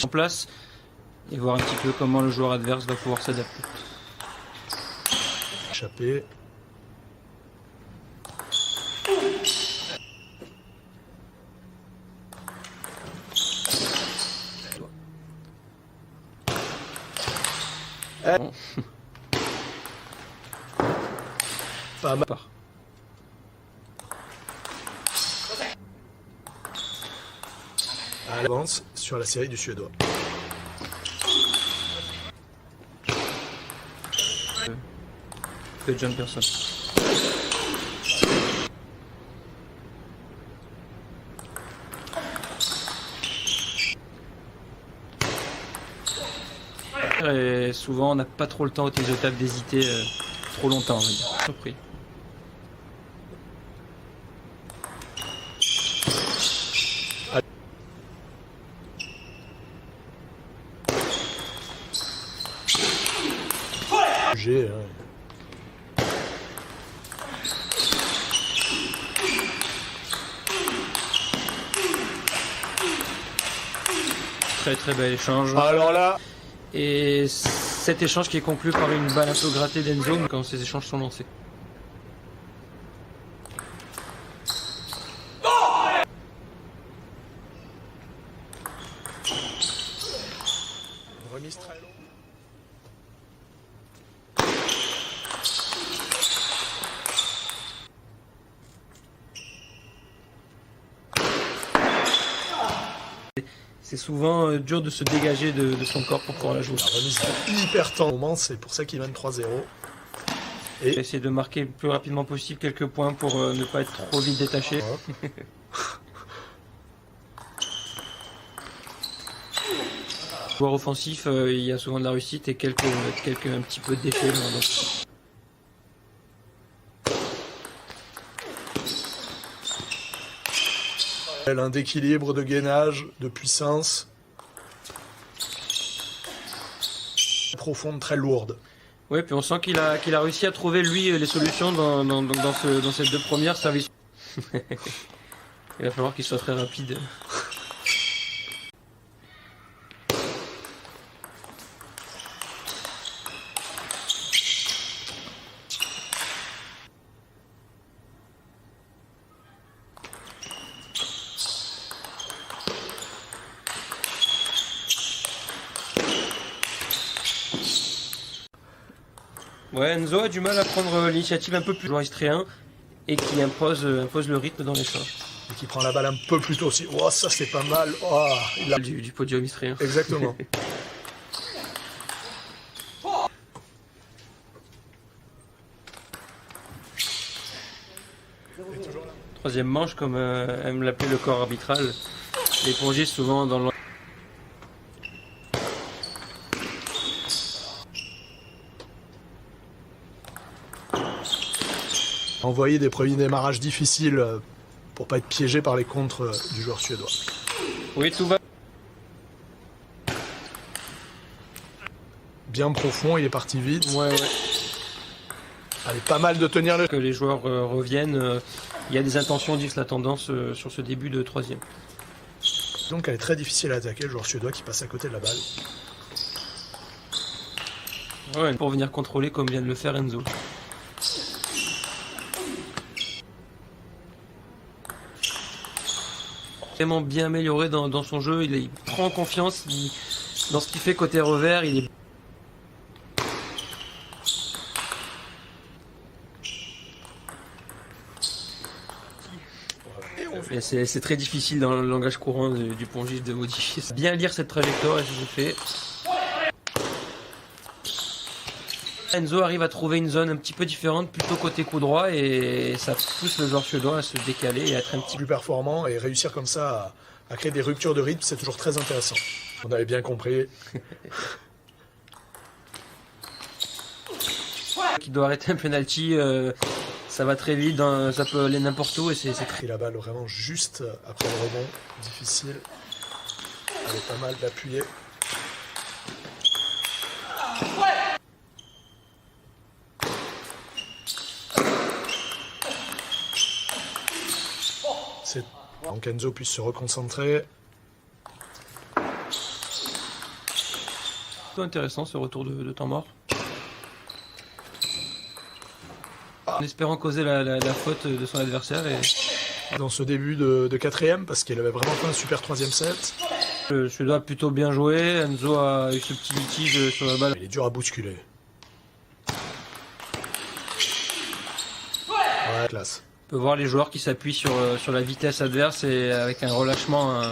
En place et voir un petit peu comment le joueur adverse va pouvoir s'adapter. Échappé. Bon. Pas mal. Elle avance sur la série du Suédois. Que John Pearson. Et souvent on n'a pas trop le temps au tennis de table d'hésiter trop longtemps, on va dire. Surpris. J'ai, Très très bel échange. alors là, Et cet échange qui est conclu par une balle un peu grattée d'Enzo quand ces échanges sont lancés. remise très longue. C'est souvent dur de se dégager de son corps pour pouvoir la jouer. La remise est hyper tendre au moment, c'est pour ça qu'il mène 3-0. Et Essayer de marquer le plus rapidement possible quelques points pour ne pas être trop vite détaché. Joueur offensif, il y a souvent de la réussite et quelques un petit peu d'effet. un d'équilibre, de gainage, de puissance. Profonde, très lourde. Oui, puis on sent qu'il a réussi à trouver lui les solutions dans ces deux premières services. Il va falloir qu'il soit très rapide. Ouais, Enzo a du mal à prendre l'initiative un peu plus joueur istréen et qui impose le rythme dans l'échange. Et qui prend la balle un peu plus tôt aussi. Oh, ça c'est pas mal. Oh, il a... Du podium istréen. Exactement. Troisième manche, comme aime l'appeler le corps arbitral. Les pongistes souvent dans le... Envoyer des premiers démarrages difficiles pour pas être piégé par les contres du joueur suédois. Oui, tout va. Bien profond, il est parti vite. Ouais. Allez, pas mal de tenir le... Que les joueurs reviennent. Il y a des intentions, disent la tendance sur ce début de troisième. Donc elle est très difficile à attaquer, le joueur suédois qui passe à côté de la balle. Ouais, pour venir contrôler comme vient de le faire Enzo. Vraiment bien amélioré dans son jeu, il prend confiance dans ce qu'il fait côté revers, il est... C'est très difficile dans le langage courant du pongiste de modifier. Bien lire cette trajectoire et c'est fait. Enzo arrive à trouver une zone un petit peu différente, plutôt côté coup droit, et ça pousse le joueur suédois à se décaler et à être un petit peu plus performant, et réussir comme ça à créer des ruptures de rythme, c'est toujours très intéressant. On avait bien compris. Qui doit arrêter un penalty, ça va très vite, ça peut aller n'importe où et c'est très... Et la balle vraiment juste après le rebond, difficile. Elle est pas mal d'appuyer. C'est Donc Enzo puisse se reconcentrer. Plutôt intéressant ce retour de temps mort. En espérant causer la faute de son adversaire. Et... Dans ce début de quatrième, parce qu'il avait vraiment fait un super troisième set. Le Suédois a plutôt bien joué. Enzo a eu ce petit litige sur la balle. Il est dur à bousculer. Ouais, classe. On peut voir les joueurs qui s'appuient sur la vitesse adverse et avec un relâchement